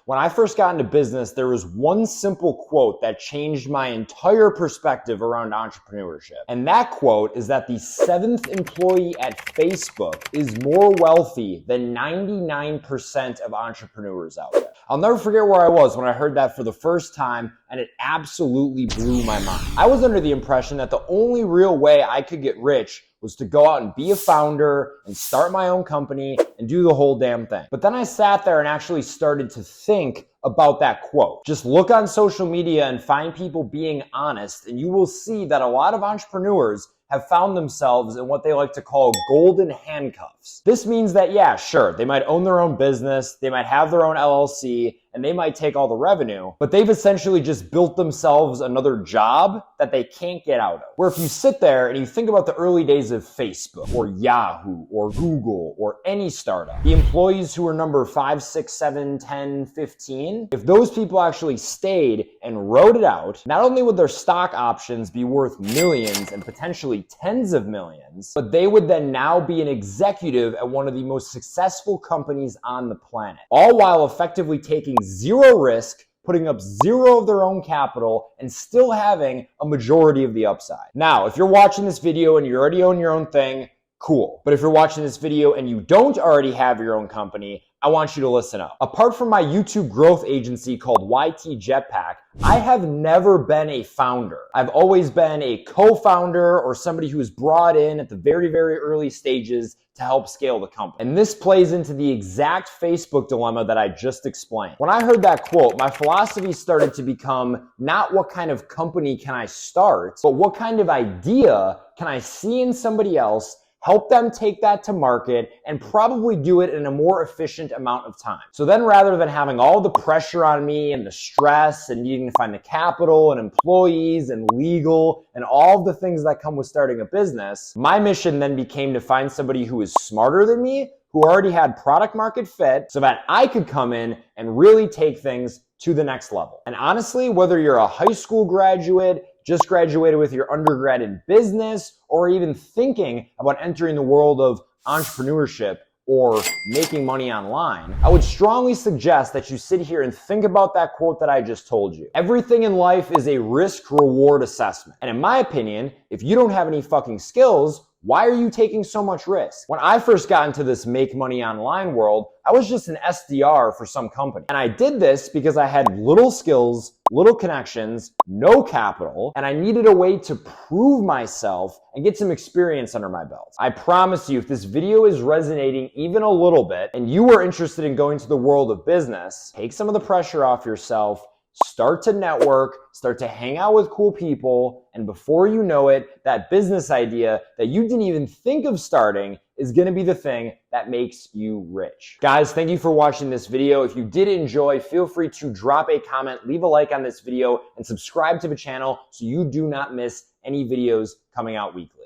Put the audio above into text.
When I first got into business, there was one simple quote that changed my entire perspective around entrepreneurship. And that quote is that the 7th employee at Facebook is more wealthy than 99% of entrepreneurs out there. I'll never forget where I was when I heard that for the first time, and it absolutely blew my mind. I was under the impression that the only real way I could get rich was to go out and be a founder and start my own company and do the whole damn thing. But then I sat there and actually started to think about that quote. Just look on social media and find people being honest, and you will see that a lot of entrepreneurs have found themselves in what they like to call golden handcuffs. This means that, yeah, sure, they might own their own business, they might have their own LLC, and they might take all the revenue, but they've essentially just built themselves another job that they can't get out of. Where if you sit there and you think about the early days of Facebook or Yahoo or Google or any startup, the employees who were number 5, 6, 7, 10, 15, if those people actually stayed and wrote it out, not only would their stock options be worth millions and potentially tens of millions, but they would then now be an executive at one of the most successful companies on the planet, all while effectively taking zero risk, putting up zero of their own capital, and still having a majority of the upside. Now, if you're watching this video and you already own your own thing, cool. But if you're watching this video and you don't already have your own company, I want you to listen up. Apart from my YouTube growth agency called YT Jetpack, I have never been a founder. I've always been a co-founder or somebody who was brought in at the very, very early stages to help scale the company. And this plays into the exact Facebook dilemma that I just explained. When I heard that quote, my philosophy started to become not what kind of company can I start, but what kind of idea can I see in somebody else, help them take that to market, and probably do it in a more efficient amount of time. So then rather than having all the pressure on me and the stress and needing to find the capital and employees and legal and all the things that come with starting a business, my mission then became to find somebody who is smarter than me, who already had product market fit, so that I could come in and really take things to the next level. And honestly, whether you're a high school graduate, just graduated with your undergrad in business, or even thinking about entering the world of entrepreneurship or making money online, I would strongly suggest that you sit here and think about that quote that I just told you. Everything in life is a risk-reward assessment. And in my opinion, if you don't have any fucking skills, why are you taking so much risk? When I first got into this make money online world, I was just an SDR for some company. And I did this because I had little skills, little connections, no capital, and I needed a way to prove myself and get some experience under my belt. I promise you, if this video is resonating even a little bit and you are interested in going to the world of business, take some of the pressure off yourself, start to network, start to hang out with cool people, and before you know it, that business idea that you didn't even think of starting is gonna be the thing that makes you rich. Guys, thank you for watching this video. If you did enjoy, feel free to drop a comment, leave a like on this video, and subscribe to the channel so you do not miss any videos coming out weekly.